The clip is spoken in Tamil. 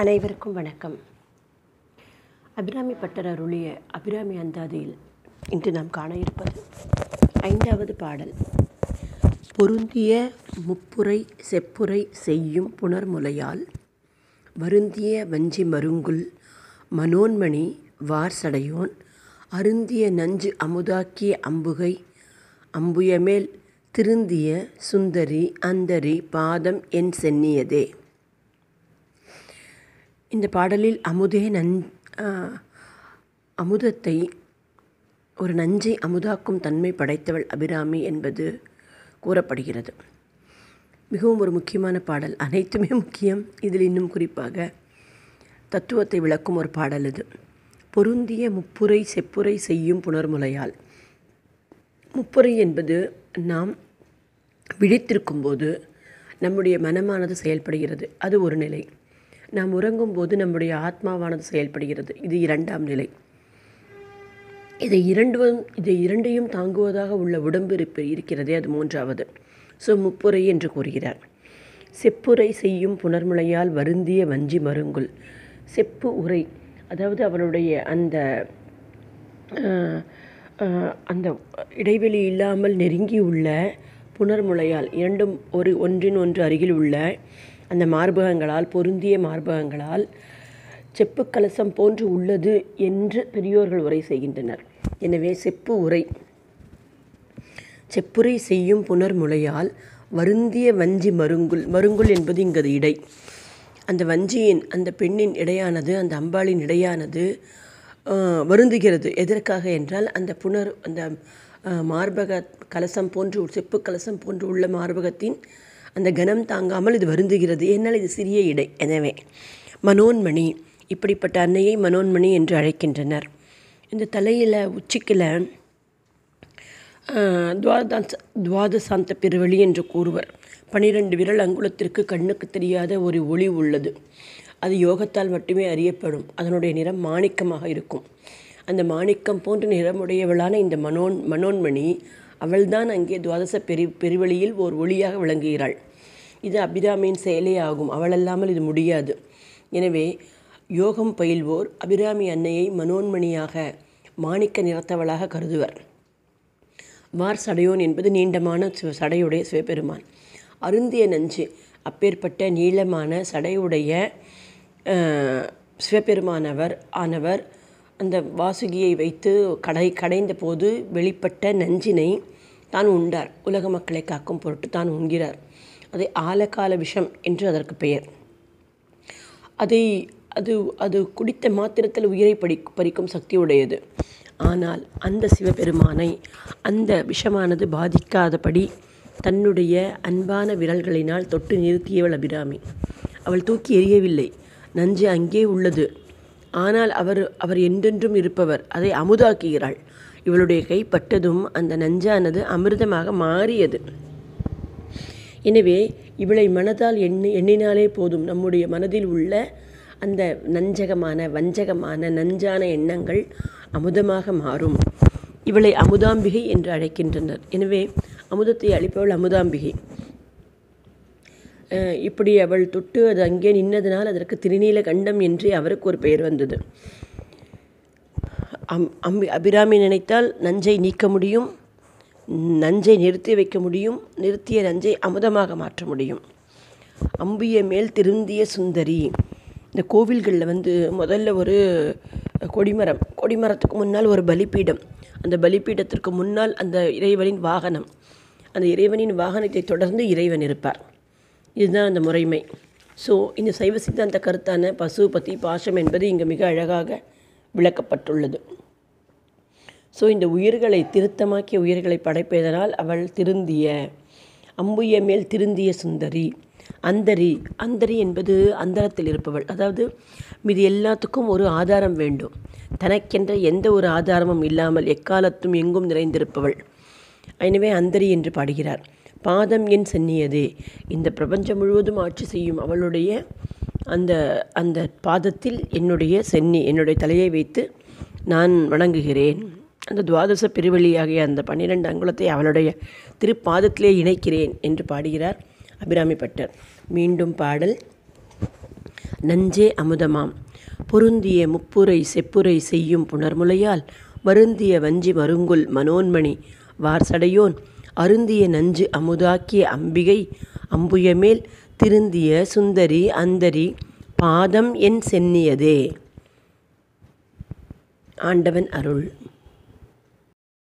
அனைவருக்கும் வணக்கம். அபிராமி பட்டர் அருளிய அபிராமி அந்தாதியில் இன்று நாம் காண இருப்பது 5வது பாடல். பொருந்திய முப்புரை செப்புரை செய்யும் புணர்முலையால் வருந்திய வஞ்சி மருங்குல் மனோன்மணி வார்சடையோன் அருந்திய நஞ்சு அமுதாக்கிய அம்புகை அம்புயமேல் திருந்திய சுந்தரி அந்தரி பாதம் என் சென்னியதே. இந்த பாடலில் அமுதத்தை ஒரு நஞ்சை அமுதாக்கும் தன்மை படைத்தவள் அபிராமி என்பது கூறப்படுகிறது. மிகவும் ஒரு முக்கியமான பாடல். அனைத்துமே முக்கியம். இதில் இன்னும் குறிப்பாக தத்துவத்தை விளக்கும் ஒரு பாடல் இது. பொருந்திய முப்புரை செப்புரை செய்யும் புணர்முலையால். முப்புரை என்பது நாம் விழித்திருக்கும்போது நம்முடைய மனமானது செயல்படுகிறது. அது ஒரு நிலை. நாம் உறங்கும்போது நம்முடைய ஆத்மாவானது செயல்படுகிறது. இது 2ஆம் நிலை. இதை இரண்டையும் தாங்குவதாக உள்ள உடம்பு இருக்கிறதே, அது 3வது. முப்புரை என்று கூறுகிறார். செப்புரை செய்யும் புணர்முலையால் வருந்திய வஞ்சி மருங்குல். செப்பு உரை, அதாவது அவளுடைய அந்த இடைவெளி இல்லாமல் நெருங்கியுள்ள புணர்முலையால், இரண்டும் ஒன்றின் ஒன்று அருகில் உள்ள அந்த மார்பகங்களால், பொருந்திய மார்பகங்களால் செப்பு கலசம் போன்று உள்ளது என்று பெரியோர்கள் உரை செய்கின்றனர். எனவே செப்புரை செய்யும் புணர்முலையால் வருந்திய வஞ்சி மருங்குல் என்பது இங்கு இடை. அந்த வஞ்சியின், அந்த பெண்ணின் இடையானது, அந்த அம்பாளின் இடையானது வருந்துகிறது. எதற்காக என்றால் அந்த மார்பக கலசம் போன்று, செப்பு கலசம் போன்று உள்ள மார்பகத்தின் அந்த கனம் தாங்காமல் இது வருந்துகிறது. ஏன்னால் இது சிறிய இடை. எனவே மனோன்மணி, இப்படிப்பட்ட அன்னையை மனோன்மணி என்று அழைக்கின்றனர். இந்த தலையில் உச்சிக்கில் துவாதசாந்த பெருவழி என்று கூறுவர். 12 விரல் அங்குலத்திற்கு கண்ணுக்கு தெரியாத ஒரு ஒளி உள்ளது. அது யோகத்தால் மட்டுமே அறியப்படும். அதனுடைய நிறம் மாணிக்கமாக இருக்கும். அந்த மாணிக்கம் போன்ற நிறமுடையவளான இந்த மனோன்மணி, அவள்தான் அங்கே துவாதச பெருவெளியில் ஓர் ஒளியாக விளங்குகிறாள். இது அபிராமியின் செயலே ஆகும். அவளல்லாமல் இது முடியாது. எனவே யோகம் பயில்வோர் அபிராமி அன்னையை மனோன்மணியாக, மாணிக்க நிறத்தவளாக கருதுவர். வார்சடையோன் என்பது நீண்டமான சடையுடைய சிவபெருமான். அருந்திய நஞ்சு, அப்பேற்பட்ட நீளமான சடையுடைய சிவபெருமானவர் அந்த வாசுகியை வைத்து கடைந்த போது வெளிப்பட்ட நஞ்சினை தான் உண்டார். உலக மக்களை காக்கும் பொருட்டு தான் உண்கிறார். அதை ஆலகால விஷம் என்று அதற்கு பெயர். அது குடித்த மாத்திரத்தில் உயிரை பறிக்கும் சக்தி உடையது. ஆனால் அந்த சிவபெருமானை அந்த விஷமானது பாதிக்காதபடி தன்னுடைய அன்பான விரல்களினால் தொட்டு நிறுத்தியவள் அபிராமி. அவள் தூக்கி எறியவில்லை. நஞ்சு அங்கே உள்ளது. ஆனால் அவர் என்றென்றும் இருப்பவர். அதை அமுதாக்குகிறாள். இவளுடைய கைப்பட்டதும் அந்த நஞ்சானது அமிர்தமாக மாறியது. எனவே இவளை மனதால் எண்ணினாலே போதும், நம்முடைய மனதில் உள்ள அந்த வஞ்சகமான நஞ்சான எண்ணங்கள் அமுதமாக மாறும். இவளை அமுதாம்பிகை என்று அழைக்கின்றனர். எனவே அமுதத்தை அளிப்பவள் அமுதாம்பிகை. இப்படி அவள் தொட்டு அது அங்கே நின்றதனால் அதற்கு திருநீல கண்டம் என்று அவருக்கு ஒரு பெயர் வந்தது. அபிராமி நினைத்தால் நஞ்சை நீக்க முடியும், நஞ்சை நிறுத்தி வைக்க முடியும், நிறுத்திய நஞ்சை அமுதமாக மாற்ற முடியும். அம்பிய மேல் திருந்திய சுந்தரி. இந்த கோவில்களில் முதல்ல ஒரு கொடிமரத்துக்கு முன்னால் ஒரு பலிபீடம். அந்த பலிபீடத்திற்கு முன்னால் அந்த இறைவனின் வாகனம். அந்த இறைவனின் வாகனத்தை தொடர்ந்து இறைவன் இருப்பார். இதுதான் அந்த முறைமை. இந்த சைவ சித்தாந்த கருத்தான பசுபதி பாசம் என்பது இங்கு மிக அழகாக விளக்கப்பட்டுள்ளது. இந்த உயிர்களை திருத்தமாக்கிய உயிர்களை படைப்பதனால் அவள் திருந்திய, அம்புய மேல் திருந்திய சுந்தரி. அந்தரி என்பது அந்தரத்தில் இருப்பவள். அதாவது மீது எல்லாத்துக்கும் ஒரு ஆதாரம் வேண்டும். தனக்கென்ற எந்த ஒரு ஆதாரமும் இல்லாமல் எக்காலத்தும் எங்கும் நிறைந்திருப்பவள். எனவே அந்தரி என்று பாடுகிறார். பாதம் என் சென்னியதே. இந்த பிரபஞ்சம் முழுவதும் ஆட்சி செய்யும் அவளுடைய அந்த பாதத்தில் என்னுடைய தலையை வைத்து நான் வணங்குகிறேன். அந்த துவாதச பெருவெளியாகிய அந்த 12 அங்குலத்தை அவளுடைய திருப்பாதத்திலே இணைக்கிறேன் என்று பாடுகிறார் அபிராமி பட்டர். மீண்டும் பாடல். நஞ்சே அமுதமாம். பொருந்திய முப்புரை செப்புரை செய்யும் புணர்முலையால் வருந்திய வஞ்சி மருங்குல் மனோன்மணி வார்சடையோன் அருந்திய நஞ்சு அமுதாக்கிய அம்பிகை அம்புயமேல் திருந்திய சுந்தரி அந்தரி பாதம் என் சென்னியதே. ஆண்டவன் அருள்.